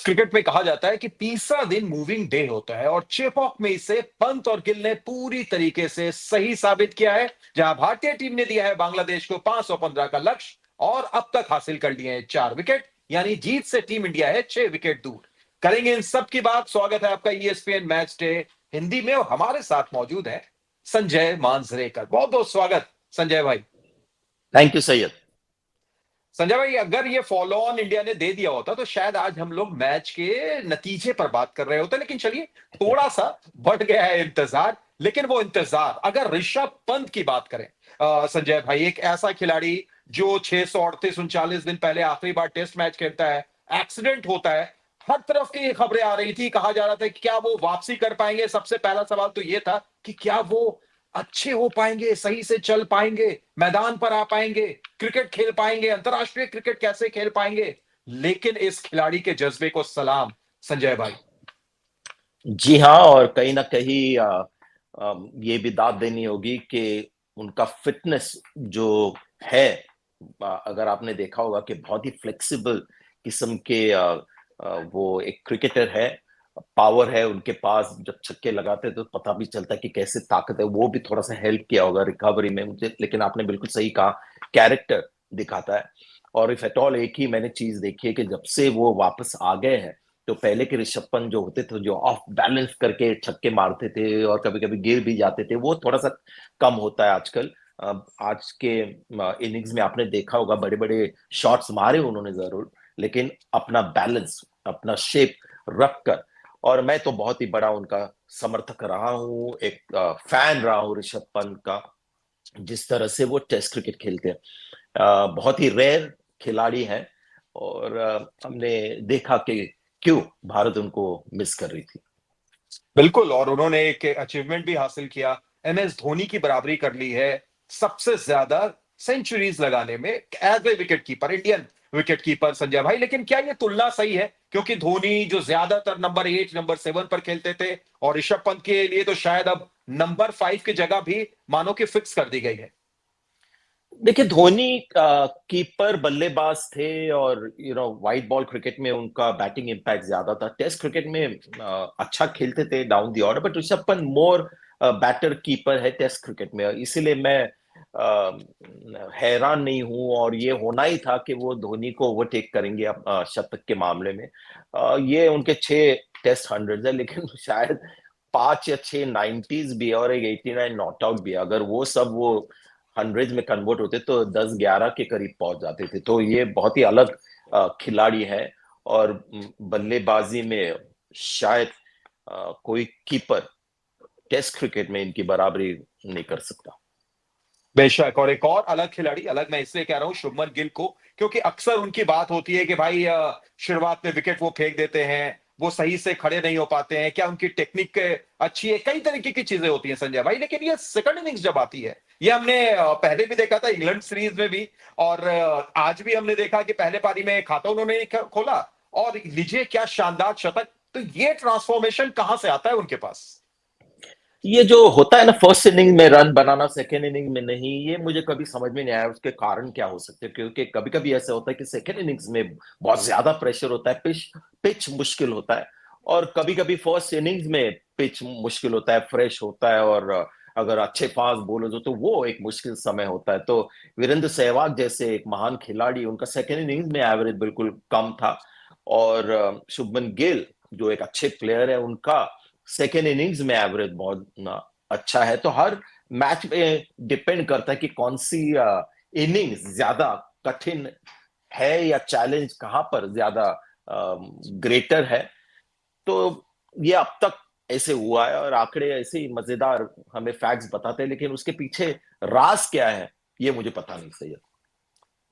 Cricket में कहा जाता है कि तीसरा दिन मूविंग डे होता है और चेपॉक में इसे पंत और गिल ने पूरी तरीके से सही साबित किया है। जहां भारतीय टीम ने दिया है बांग्लादेश को 515 का लक्ष्य और अब तक हासिल कर लिए हैं 4 विकेट, यानी जीत से टीम इंडिया है 6 विकेट दूर। करेंगे इन सब की बात। स्वागत है आपका ईएसपीएन मैच डे हिंदी में और हमारे साथ मौजूद है संजय मांजरेकर। बहुत बहुत स्वागत संजय भाई। Thank you Syed. संजय भाई, अगर ये फॉलो ऑन इंडिया ने दे दिया होता तो शायद आज हम लोग मैच के नतीजे पर बात कर रहे होते, लेकिन चलिए थोड़ा सा बढ़ गया है इंतजार। लेकिन वो इंतजार अगर ऋषभ पंत की बात करें, संजय भाई, एक ऐसा खिलाड़ी जो 638 दिन पहले आखिरी बार टेस्ट मैच खेलता है, एक्सीडेंट होता है, हर तरफ की खबरें आ रही थी, कहा जा रहा था कि क्या वो वापसी कर पाएंगे। सबसे पहला सवाल तो ये था कि क्या वो अच्छे हो पाएंगे, सही से चल पाएंगे, मैदान पर आ पाएंगे, क्रिकेट खेल पाएंगे, अंतरराष्ट्रीय क्रिकेट कैसे खेल पाएंगे। लेकिन इस खिलाड़ी के जज्बे को सलाम संजय भाई। जी हाँ, और कहीं ना कहीं ये भी दाद देनी होगी कि उनका फिटनेस जो है, अगर आपने देखा होगा कि बहुत ही फ्लेक्सिबल किस्म के वो एक क्रिकेटर है। पावर है उनके पास, जब छक्के लगाते हैं तो पता भी चलता है कि कैसे ताकत है। वो भी थोड़ा सा हेल्प किया होगा रिकवरी में मुझे, लेकिन आपने बिल्कुल सही कहा, कैरेक्टर दिखाता है। और इफ एट ऑल एक ही मैंने चीज देखी है कि जब से वो वापस आ गए हैं, तो पहले के ऋषभ पंत जो होते थे, जो ऑफ बैलेंस करके छक्के मारते थे और कभी कभी गिर भी जाते थे, वो थोड़ा सा कम होता है आजकल। आज के इनिंग्स में आपने देखा होगा बड़े बड़े शॉट्स मारे उन्होंने जरूर, लेकिन अपना बैलेंस, अपना शेप रख कर। और मैं तो बहुत ही बड़ा उनका समर्थक रहा हूँ, एक फैन रहा हूँ ऋषभ पंत का। जिस तरह से वो टेस्ट क्रिकेट खेलते हैं, बहुत ही रेयर खिलाड़ी है। और हमने देखा कि क्यों भारत उनको मिस कर रही थी। बिल्कुल, और उन्होंने एक अचीवमेंट भी हासिल किया, एमएस धोनी की बराबरी कर ली है सबसे ज्यादा सेंचुरीज लगाने में as a wicket keeper, Indian wicket keeper Sanjay भाई। लेकिन क्या ये तुलना सही है? क्योंकि धोनी जो ज्यादातर नंबर 8 नंबर 7 पर खेलते थे और ऋषभ पंत के लिए तो शायद अब नंबर 5 की जगह भी मानो कि फिक्स कर दी गई है। देखिए, धोनी कीपर बल्लेबाज थे, और वाइट बॉल क्रिकेट में उनका बैटिंग इम्पैक्ट ज्यादा था। टेस्ट क्रिकेट में अच्छा खेलते थे down the order, but Rishabh Pant more batter keeper है टेस्ट क्रिकेट में। इसीलिए मैं हैरान नहीं हूं, और ये होना ही था कि वो धोनी को ओवरटेक करेंगे शतक के मामले में। ये उनके 6 टेस्ट 100 है, लेकिन शायद 5 या 6 90s भी है और एक 89 नॉट आउट भी है। अगर वो सब वो 100 में कन्वर्ट होते तो 10-11 के करीब पहुंच जाते थे। तो ये बहुत ही अलग खिलाड़ी है। और बल्लेबाजी में शायद कोई कीपर टेस्ट क्रिकेट में इनकी बराबरी नहीं कर सकता। बेशक, और एक और अलग खिलाड़ी, अलग मैं इसलिए कह रहा हूं शुभमन गिल को, क्योंकि अक्सर उनकी बात होती है कि भाई शुरुआत में विकेट वो फेंक देते हैं, वो सही से खड़े नहीं हो पाते हैं, क्या उनकी टेक्निक अच्छी है, कई तरीके की चीजें होती हैं संजय भाई। लेकिन ये सेकंड इनिंग्स जब आती है, ये हमने पहले भी देखा था इंग्लैंड सीरीज में भी, और आज भी हमने देखा कि पहले पारी में खाता उन्होंने नहीं खोला और लीजिए क्या शानदार शतक। तो ये ट्रांसफॉर्मेशन कहां से आता है उनके पास? ये जो होता है ना, फर्स्ट इनिंग में रन बनाना, सेकेंड इनिंग में नहीं, ये मुझे कभी समझ में नहीं आया उसके कारण क्या हो सकते हैं। क्योंकि कभी कभी ऐसा होता है कि सेकेंड इनिंग्स में बहुत ज्यादा प्रेशर होता है, पिच पिच मुश्किल होता है। और कभी कभी फर्स्ट इनिंग्स में पिच मुश्किल होता है, फ्रेश होता है, और अगर अच्छे फास्ट बॉलर्स हो तो वो एक मुश्किल समय होता है। तो वीरेंद्र सहवाग जैसे एक महान खिलाड़ी, उनका सेकेंड इनिंग्स में एवरेज बिल्कुल कम था। और शुभमन गिल जो एक अच्छे प्लेयर है, उनका सेकेंड इनिंग्स में एवरेज बहुत अच्छा है। तो हर मैच में डिपेंड करता है कि कौन सी इनिंग्स ज्यादा कठिन है, या चैलेंज कहां पर ज्यादा ग्रेटर है। तो ये अब तक ऐसे हुआ है, और आंकड़े ऐसे ही मजेदार हमें फैक्ट्स बताते हैं, लेकिन उसके पीछे राज क्या है ये मुझे पता नहीं सही।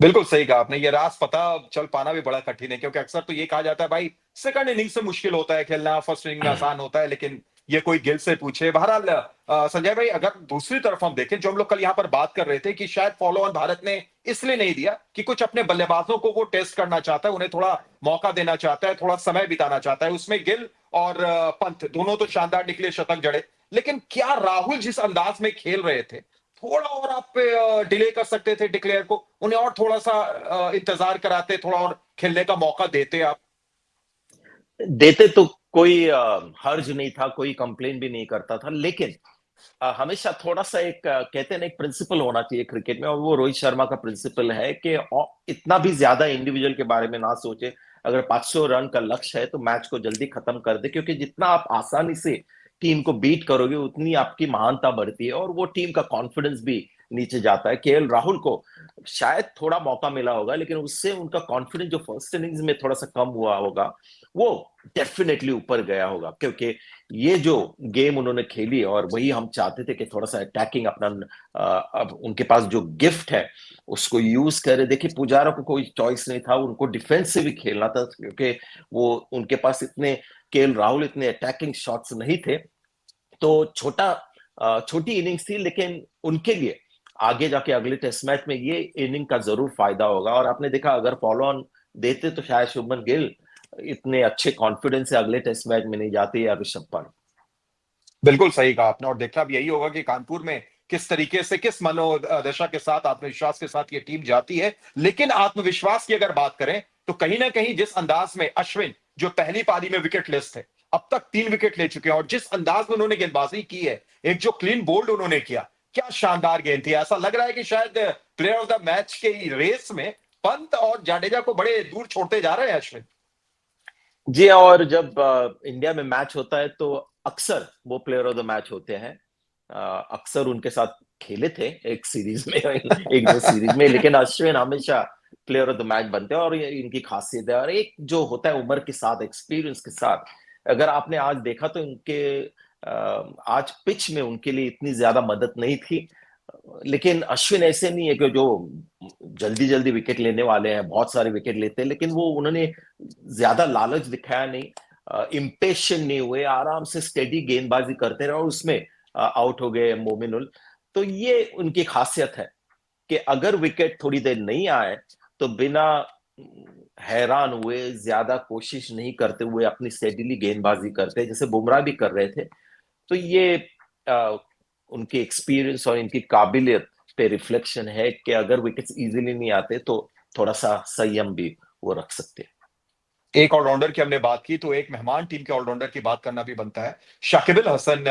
बिल्कुल सही कहा आपने, ये राज पता चल पाना भी बड़ा कठिन है, क्योंकि अक्सर तो ये कहा जाता है भाई सेकंड इनिंग से मुश्किल होता है खेलना, फर्स्ट इनिंग में आसान होता है। लेकिन ये कोई गिल से पूछे। बहरहाल संजय भाई, अगर दूसरी तरफ हम देखें, जो हम लोग कल यहाँ पर बात कर रहे थे कि शायद फॉलो ऑन भारत ने इसलिए नहीं दिया कि कुछ अपने बल्लेबाजों को वो टेस्ट करना चाहता है, उन्हें थोड़ा मौका देना चाहता है, थोड़ा समय बिताना चाहता है। उसमें गिल और पंत दोनों तो शानदार निकले, शतक जड़े। लेकिन क्या राहुल जिस अंदाज में खेल रहे थे, थोड़ा और आप डिले कर सकते थे डिक्लेयर को, उन्हें और थोड़ा सा इंतजार कराते, थोड़ा और खेलने का मौका देते आप? देते तो कोई हर्ज नहीं था, कोई कंप्लेन भी नहीं करता था, लेकिन हमेशा थोड़ा सा एक कहते हैं ना, एक प्रिंसिपल होना चाहिए क्रिकेट में, और वो रोहित शर्मा का प्रिंसिपल है कि इतना भी ज्यादा इंडिविजुअल के बारे में ना सोचे। अगर 500 रन का लक्ष्य है तो मैच को जल्दी खत्म कर दे, क्योंकि जितना आप आसानी से टीम को बीट करोगे उतनी आपकी महानता बढ़ती है, और वो टीम का कॉन्फिडेंस भी नीचे जाता है। केएल राहुल को शायद थोड़ा मौका मिला होगा, लेकिन उससे उनका कॉन्फिडेंस जो फर्स्ट इनिंग्स में थोड़ा सा कम हुआ होगा, वो डेफिनेटली ऊपर गया होगा, क्योंकि ये जो गेम उन्होंने खेली, और वही हम चाहते थे कि थोड़ा सा अटैकिंग अपना अब उनके पास जो गिफ्ट है उसको यूज करे। देखिए, पुजारा को कोई चॉइस नहीं था, उनको डिफेंस से भी खेलना था, क्योंकि वो उनके पास इतने केएल राहुल इतने अटैकिंग शॉट्स नहीं थे। तो छोटी इनिंग्स थी, लेकिन उनके लिए आगे जाके अगले टेस्ट मैच में ये इनिंग का जरूर फायदा होगा। और आपने देखा, अगर फॉलो ऑन देते तो शायद शुभमन गिल इतने अच्छे कॉन्फिडेंस से अगले टेस्ट मैच में नहीं जाते, या ऋषभ पंत। बिल्कुल सही कहा आपने, और देखना भी यही होगा कि कानपुर में किस तरीके से, किस मनोदशा के साथ, आत्मविश्वास के साथ ये टीम जाती है। लेकिन आत्मविश्वास की अगर बात करें तो कहीं ना कहीं जिस अंदाज में अश्विन, जो पहली पारी में विकेट लेस थे, अब तक 3 विकेट ले चुके हैं, और जिस अंदाज में उन्होंने गेंदबाजी की है, एक जो क्लीन बोल्ड उन्होंने किया, क्या शानदार गेंद थी। ऐसा लग रहा है कि शायद प्लेयर ऑफ द मैच के रेस में पंत और जाडेजा को बड़े दूर छोड़ते जा रहे हैं अश्विन। जी हाँ, और जब इंडिया में मैच होता है तो अक्सर वो प्लेयर ऑफ द मैच होते हैं। अक्सर उनके साथ खेले थे एक सीरीज में, एक दो सीरीज में, लेकिन अश्विन हमेशा प्लेयर ऑफ द मैच बनते हैं, और ये इनकी खासियत है। और एक जो होता है उम्र के साथ, एक्सपीरियंस के साथ, अगर आपने आज देखा तो उनके आज पिच में उनके लिए इतनी ज्यादा मदद नहीं थी। लेकिन अश्विन ऐसे नहीं है कि जो जल्दी जल्दी विकेट लेने वाले हैं, बहुत सारे विकेट लेते हैं, लेकिन वो उन्होंने ज्यादा लालच दिखाया नहीं, इम्पेशेंट नहीं हुए, आराम से स्टेडी गेंदबाजी करते रहे, और उसमें आउट हो गए मोमिनुल। तो ये उनकी खासियत है कि अगर विकेट थोड़ी देर नहीं आए तो बिना हैरान हुए, ज्यादा कोशिश नहीं करते हुए, अपनी स्टेडीली गेंदबाजी करते, जैसे बुमराह भी कर रहे थे। तो ये आ, उनके एक्सपीरियंस और इनकी काबिलियत पे रिफ्लेक्शन है कि अगर विकेट्स इजीली नहीं आते तो थोड़ा सा संयम भी वो रख सकते हैं। एक ऑलराउंडर की हमने बात की, तो एक मेहमान टीम के ऑलराउंडर की बात करना भी बनता है। शाकिब अल हसन,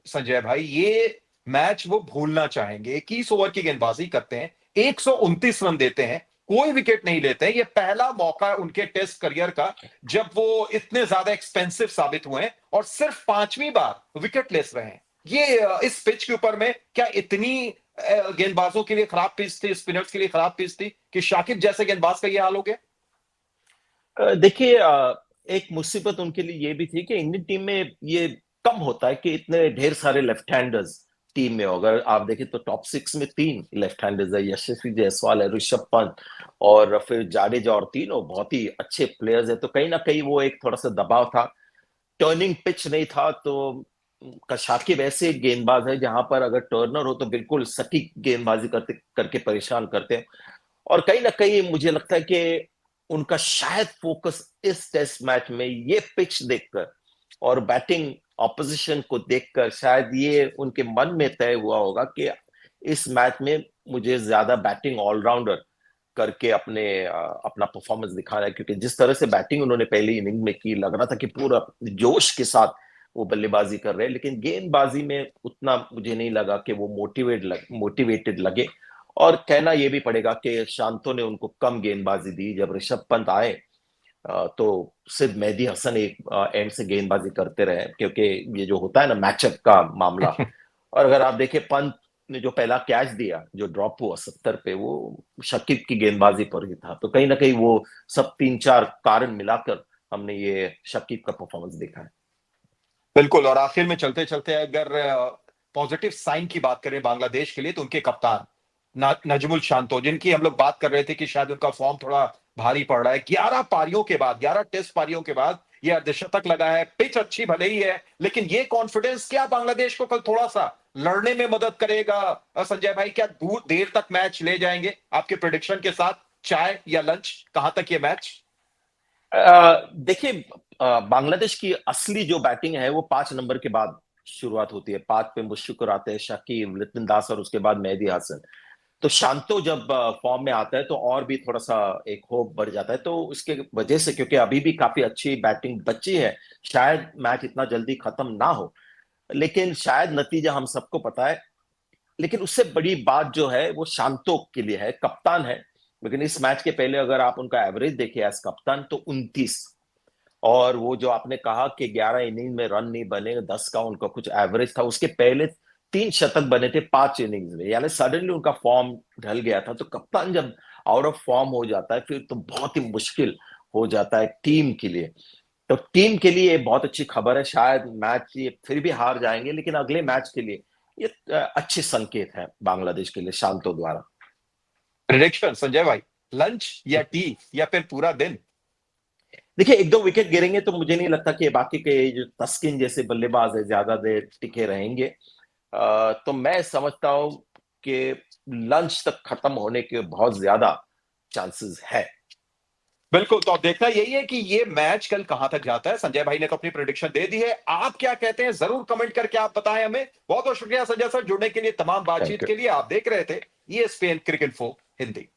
संजय भाई, ये मैच वो भूलना चाहेंगे। 21 ओवर की गेंदबाजी करते हैं, 129 रन देते हैं, कोई विकेट नहीं लेते हैं। ये पहला मौका है उनके टेस्ट करियर का जब वो इतने ज्यादा एक्सपेंसिव साबित हुए हैं, और सिर्फ 5वीं बार विकेट लेस रहे हैं। ये इस पिच के ऊपर में क्या इतनी गेंदबाजों के लिए खराब पिच थी, स्पिनर्स के लिए खराब पिच थी, कि शाकिब जैसे गेंदबाज का ये हाल हो गया? देखिए, एक मुसीबत उनके लिए ये भी थी कि इंडियन टीम में ये कम होता है कि इतने ढेर सारे लेफ्ट हैंडर्स टीम में हो। अगर आप देखें तो टॉप 6 में 3 लेफ्ट हैंडर्स है, यशस्वी जायसवाल है, ऋषभ पंत, और फिर जाडेजा, और तीनों बहुत ही अच्छे प्लेयर्स है। तो कहीं ना कहीं वो एक थोड़ा सा दबाव था, टर्निंग पिच नहीं था। तो शाकिब ऐसे एक गेंदबाज है जहां पर अगर टर्नर हो तो बिल्कुल सटीक गेंदबाजी करते करके परेशान करते हैं। और कहीं ना कहीं मुझे लगता है कि उनका शायद फोकस इस टेस्ट मैच में ये पिच देखकर और बैटिंग ऑपोजिशन को देखकर शायद ये उनके मन में तय हुआ होगा कि इस मैच में मुझे ज्यादा बैटिंग ऑलराउंडर करके अपना परफॉर्मेंस दिखाना है। क्योंकि जिस तरह से बैटिंग उन्होंने पहली इनिंग में की, लग रहा था कि पूरा जोश के साथ वो बल्लेबाजी कर रहे हैं, लेकिन गेंदबाजी में उतना मुझे नहीं लगा कि वो मोटिवेटेड लगे। और कहना यह भी पड़ेगा कि शांतो ने उनको कम गेंदबाजी दी। जब ऋषभ पंत आए तो सिर्फ मेहदी हसन एक एंड से गेंदबाजी करते रहे, क्योंकि ये जो होता है ना मैचअप का मामला। और अगर आप देखें, पंत ने जो पहला कैच दिया, जो ड्रॉप हुआ 70 पे, वो शकीब की गेंदबाजी पर ही था। तो कहीं ना कहीं वो सब 3-4 कारण मिलाकर हमने ये शकीब का परफॉर्मेंस देखा है। बिल्कुल, और आखिर में चलते चलते अगर पॉजिटिव साइन की बात करें बांग्लादेश के लिए, तो उनके कप्तान नजमुल शांतो, जिनकी हम लोग बात कर रहे थे कि शायद उनका फॉर्म थोड़ा भारी पड़ रहा है, 11 पारियों के बाद, 11 टेस्ट पारियों के बाद ये अर्धशतक लगा है। पिच अच्छी भले ही है, लेकिन ये कॉन्फिडेंस क्या बांग्लादेश को कल थोड़ा सा लड़ने में मदद करेगा? संजय भाई, क्या दूर देर तक मैच ले जाएंगे आपके प्रिडिक्शन के साथ? चाय या लंच, कहां तक ये मैच? देखिए, बांग्लादेश की असली जो बैटिंग है वो 5 नंबर के बाद शुरुआत होती है। 5 पे मुश्फिकुर आते हैं, शकीब, लिटन दास, और उसके बाद मेहदी हसन। तो शांतो जब फॉर्म में आता है तो और भी थोड़ा सा एक होप बढ़ जाता है, तो उसके वजह से, क्योंकि अभी भी काफी अच्छी बैटिंग बची है, शायद मैच इतना जल्दी खत्म ना हो। लेकिन शायद नतीजा हम सबको पता है। लेकिन उससे बड़ी बात जो है वो शांतो के लिए है, कप्तान है। लेकिन इस मैच के पहले अगर आप उनका एवरेज देखिए एज कप्तान तो 29, और वो जो आपने कहा कि 11 इनिंग में रन नहीं बने, 10 का उनका कुछ एवरेज था, उसके पहले 3 शतक बने थे 5 इनिंग्स में, यानी सडनली उनका फॉर्म ढल गया था। तो कप्तान जब आउट ऑफ फॉर्म हो जाता है फिर तो बहुत ही मुश्किल हो जाता है टीम के लिए। तो टीम के लिए ये बहुत अच्छी खबर है। शायद मैच ये फिर भी हार जाएंगे, लेकिन अगले मैच के लिए ये अच्छे संकेत है बांग्लादेश के लिए शांतो द्वारा। प्रिडिक्शन संजय भाई, लंच या टी या फिर पूरा दिन? देखिए, 1-2 विकेट गिरेंगे तो मुझे नहीं लगता कि बाकी के जो तस्किन जैसे बल्लेबाज है ज्यादा देर टिके रहेंगे। तो मैं समझता हूं कि लंच तक खत्म होने के बहुत ज्यादा चांसेस है। बिल्कुल, तो अब देखना यही है कि ये मैच कल कहां तक जाता है। संजय भाई ने तो अपनी प्रेडिक्शन दे दी है, आप क्या कहते हैं जरूर कमेंट करके आप बताएं हमें। बहुत बहुत शुक्रिया संजय सर जुड़ने के लिए, तमाम थैंक बातचीत यू। के लिए। आप देख रहे थे ESPN क्रिकेट इन्फो हिंदी।